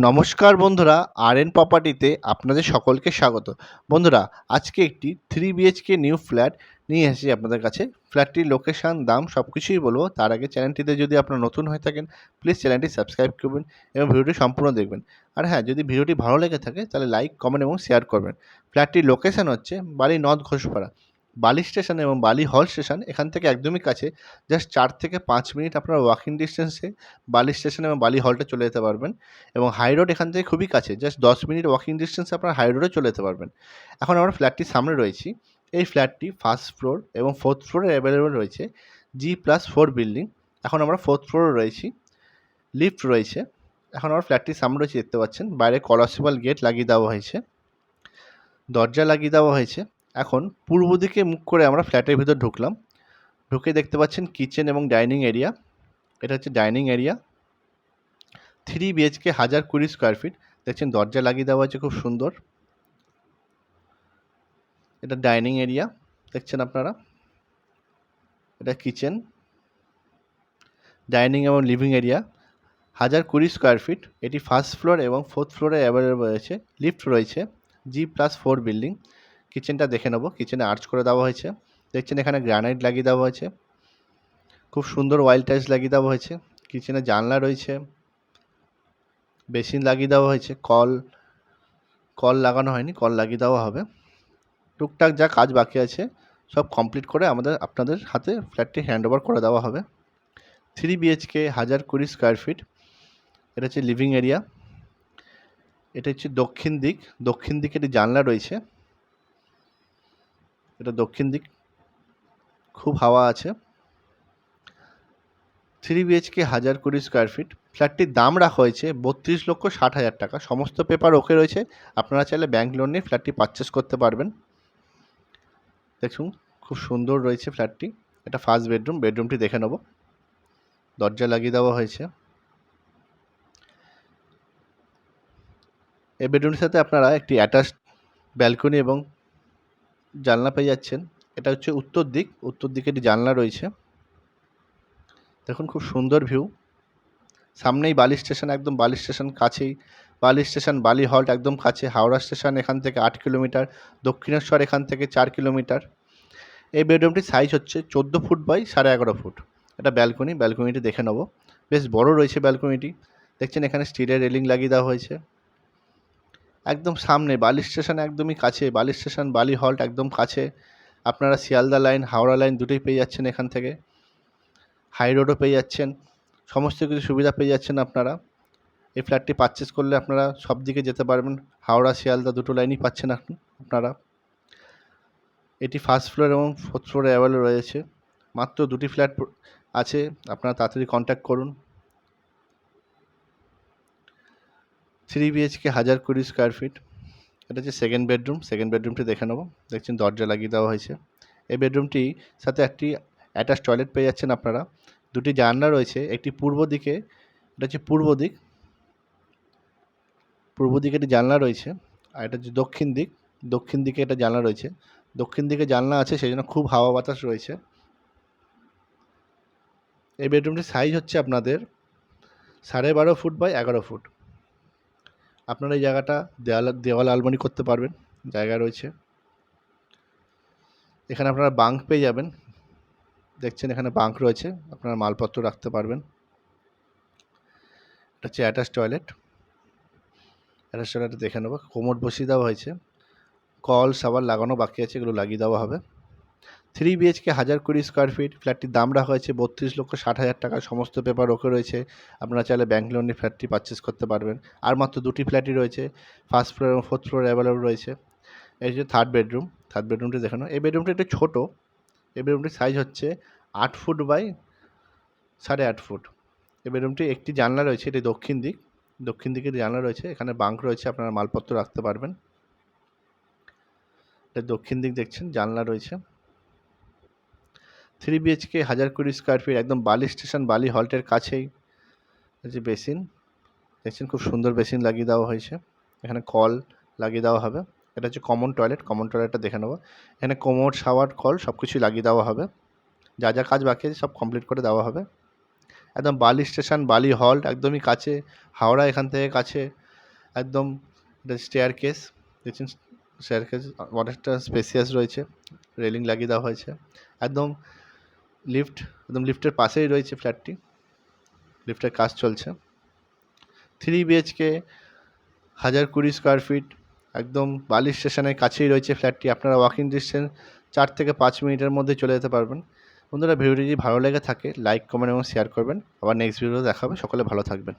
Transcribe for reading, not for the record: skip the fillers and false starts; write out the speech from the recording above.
নমস্কার বন্ধুরা, আর.এন প্রপার্টিতে আপনাদের সকলকে স্বাগত। বন্ধুরা, আজকে একটি 3 BHK নিউ ফ্ল্যাট নিয়ে এসেছি আপনাদের কাছে। ফ্ল্যাটটির লোকেশান, দাম সব কিছুই বলবো। তার আগে চ্যানেলটিতে যদি আপনারা নতুন হয়ে থাকেন, প্লিজ চ্যানেলটি সাবস্ক্রাইব করবেন এবং ভিডিওটি সম্পূর্ণ দেখবেন। আর হ্যাঁ, যদি ভিডিওটি ভালো লেগে থাকে তাহলে লাইক, কমেন্ট এবং শেয়ার করবেন। ফ্ল্যাটটির লোকেশান হচ্ছে বালি নর্থ ঘোষপাড়া। বালি স্টেশন এবং বালি হল স্টেশন এখান থেকে একদমই কাছে। জাস্ট 4 থেকে 5 মিনিট আপনারা ওয়াকিং ডিস্টেন্সে বালি স্টেশন এবং বালি হলটা চলে যেতে পারবেন। এবং হাই রোড এখান থেকে খুবই কাছে, জাস্ট 10 মিনিট ওয়াকিং ডিস্টেন্সে আপনারা হাই রোডে চলে যেতে পারবেন। এখন আমরা ফ্ল্যাটটির সামনে রয়েছি। এই ফ্ল্যাটটি ফার্স্ট ফ্লোর এবং 4th ফ্লোরে অ্যাভেলেবল রয়েছে। G+4 building. এখন আমরা 4th ফ্লোরে রয়েছি। লিফট রয়েছে। এখন আমরা ফ্ল্যাটটির সামনে রয়েছে, দেখতে পাচ্ছেন। বাইরে কলাপসিবল গেট লাগিয়ে দেওয়া হয়েছে, দরজা লাগিয়ে দেওয়া হয়েছে। এখন পূর্ব দিকে মুখ করে আমরা ফ্ল্যাটের ভিতর ঢুকলাম। ঢুকে দেখতে পাচ্ছেন কিচেন এবং ডাইনিং এরিয়া। এটা হচ্ছে dining area. 3 BHK 1020 square feet. দেখছেন দরজা লাগিয়ে দেওয়া হয়েছে খুব সুন্দর। এটা ডাইনিং এরিয়া দেখছেন আপনারা। এটা কিচেন, ডাইনিং এবং লিভিং এরিয়া। 1020 square feet. এটি ফার্স্ট ফ্লোর এবং 4th ফ্লোরে অ্যাভেলেবল রয়েছে। লিফট রয়েছে। G+4 building. কিচেনটা দেখে নেব। কিচেনে আর্চ করে দেওয়া হয়েছে। দেখছেন এখানে গ্রানাইট লাগিয়ে দেওয়া হয়েছে। খুব সুন্দর ওয়াইল্ড টাইলস লাগিয়ে দেওয়া হয়েছে। কিচেনে জানলা রয়েছে, বেসিন লাগিয়ে দেওয়া হয়েছে। কল লাগানো হয়নি, কল লাগিয়ে দেওয়া হবে। টুকটাক যা কাজ বাকি আছে সব কমপ্লিট করে আপনাদের হাতে ফ্ল্যাটটি হ্যান্ড ওভার করে দেওয়া হবে। 3 BHK 1020 স্কোয়ার ফিট। এটা হচ্ছে লিভিং এরিয়া। এটা হচ্ছে দক্ষিণ দিক। দক্ষিণ দিকে একটি জানলা রয়েছে। এটা দক্ষিণ দিক, খুব হাওয়া আছে। 3 BHK 1020 স্কোয়ার ফিট। ফ্ল্যাটটির দাম রাখা হয়েছে 32,60,000 টাকা। সমস্ত পেপার ওকে রয়েছে। আপনারা চাইলে ব্যাংক লোন নিয়ে ফ্ল্যাটটি পারচেস করতে পারবেন। দেখুন খুব সুন্দর রয়েছে ফ্ল্যাটটি। এটা ফার্স্ট বেডরুম। বেডরুমটি দেখে নেব। দরজা লাগিয়ে দেওয়া হয়েছে। এই বেডরুমের সাথে আপনারা একটি অ্যাটাচড ব্যালকনি এবং জানলা পেয়ে যাচ্ছেন। এটা হচ্ছে উত্তর দিক। উত্তর দিকে একটি জানলা রয়েছে। দেখুন খুব সুন্দর ভিউ। সামনেই বালি স্টেশন, একদম বালি স্টেশন কাছেই। বালি স্টেশন, বালি হল্ট একদম কাছে। হাওড়া স্টেশন এখান থেকে 8 কিলোমিটার। দক্ষিণেশ্বর এখান থেকে 4 কিলোমিটার। এই বেডরুমটির সাইজ হচ্ছে 14 ফুট বাই 11.5 ফুট। এটা ব্যালকনি। ব্যালকনিটি দেখে নেব। বেশ বড় রয়েছে ব্যালকনিটি। দেখছেন এখানে স্টিলের রেলিং লাগিয়ে দেওয়া হয়েছে। একদম সামনে বালি স্টেশন একদমই কাছে। বালি স্টেশন, বালি হল্ট একদম কাছে। আপনারা শিয়ালদা লাইন, হাওড়া লাইন দুটোই পেয়ে যাচ্ছেন এখান থেকে। হাই রোডও পেয়ে যাচ্ছেন। সমস্ত কিছু সুবিধা পেয়ে যাচ্ছেন আপনারা। এই ফ্ল্যাটটি পারচেস করলে আপনারা সব দিকে যেতে পারবেন। হাওড়া, শিয়ালদা দুটো লাইনই পাচ্ছেন আপনারা। এটি ফার্স্ট ফ্লোর এবং 4th ফ্লোরে অ্যাভেলেবল রয়েছে। মাত্র 2টি ফ্ল্যাট আছে। আপনারা তাড়াতাড়ি কন্ট্যাক্ট করুন। 3 BHK 1020 স্কোয়ার ফিট। এটা হচ্ছে সেকেন্ড বেডরুম। সেকেন্ড বেডরুমটি দেখে নেব। দেখছেন দরজা লাগিয়ে দেওয়া হয়েছে। এই বেডরুমটির সাথে একটি অ্যাটাচ টয়লেট পেয়ে যাচ্ছেন আপনারা। দুটি জানলা রয়েছে। একটি পূর্ব দিকে, এটা হচ্ছে পূর্ব দিক। পূর্ব দিকে একটি জানলা রয়েছে। আর এটা হচ্ছে দক্ষিণ দিক। দক্ষিণ দিকে একটা জানলা রয়েছে। দক্ষিণ দিকে জানলা আছে, সেই জন্য খুব হাওয়া বাতাস রয়েছে। এই বেডরুমটির সাইজ হচ্ছে আপনাদের 12.5 ফুট বাই 11 ফুট। আপনারা এই জায়গাটা দেওয়াল আলমারি করতে পারবেন, জায়গা রয়েছে। এখানে আপনারা বাঙ্ক পেয়ে যাবেন। দেখছেন এখানে বাঙ্ক রয়েছে, আপনারা মালপত্র রাখতে পারবেন। এটা হচ্ছে অ্যাটাচ টয়লেট। অ্যাটাচ টয়লেটটা দেখে নেবো। কোমোড বসিয়ে দেওয়া হয়েছে। কল সাবার লাগানো বাকি আছে, এগুলো লাগিয়ে দেওয়া হবে। 3 BHK 1020 স্কোয়ার ফিট। ফ্ল্যাটটির দাম রাখা হয়েছে 32,60,000 টাকা। সমস্ত পেপার ওকে রয়েছে। আপনারা চাইলে ব্যাংক লোন নিয়ে ফ্ল্যাটটি পারচেস করতে পারবেন। আর মাত্র 2টি ফ্ল্যাটই রয়েছে। ফার্স্ট ফ্লোর এবং 4th ফ্লোর অ্যাভেলেবল রয়েছে। এই হচ্ছে থার্ড বেডরুম। থার্ড বেডরুমটি দেখানো। এই বেডরুমটি একটু ছোটো। এই বেডরুমটির সাইজ হচ্ছে 8 ফুট বাই 8.5 ফুট। এই বেডরুমটি একটি জানলা রয়েছে। এটি দক্ষিণ দিক। দক্ষিণ দিকে জানলা রয়েছে। এখানে বাঙ্ক রয়েছে, আপনারা মালপত্র রাখতে পারবেন। এটা দক্ষিণ দিক দেখছেন, জানলা রয়েছে। 3 BHK 1020 স্কোয়ার ফিট। একদম বালি স্টেশন, বালি হল্টের কাছেই। যে বেসিন দেখছেন, খুব সুন্দর বেসিন লাগিয়ে দেওয়া হয়েছে। এখানে কল লাগিয়ে দেওয়া হবে। এটা হচ্ছে কমন টয়লেট। কমন টয়লেটটা দেখে নেবো। এখানে কোমোড, শাওয়ার, কল সব কিছুই লাগিয়ে দেওয়া হবে। যা যা কাজ বাকি আছে সব কমপ্লিট করে দেওয়া হবে। একদম বালি স্টেশন, বালি হল্ট একদমই কাছে। হাওড়া এখান থেকে কাছে। একদম এটা স্টেয়ার কেস দেখছেন, স্টেয়ার কেস অনেকটা স্পেসিয়াস রয়েছে, রেলিং লাগিয়ে দেওয়া হয়েছে। একদম লিফট, একদম লিফটের পাশেই রয়েছে ফ্ল্যাটটি, লিফটের কাজ চলছে। 3 BHK, 1020 স্কোয়ার ফিট, একদম বালি স্টেশনের কাছেই রয়েছে ফ্ল্যাটটি। আপনারা ওয়াকিং ডিস্টেন্স 4 থেকে 5 মিনিটের মধ্যে চলে যেতে পারবেন। বন্ধুরা, ভিডিওটি যদি ভালো লেগে থাকে লাইক, কমেন্ট এবং শেয়ার করবেন। আবার নেক্সট ভিডিও দেখা হবে। সকলে ভালো থাকবেন।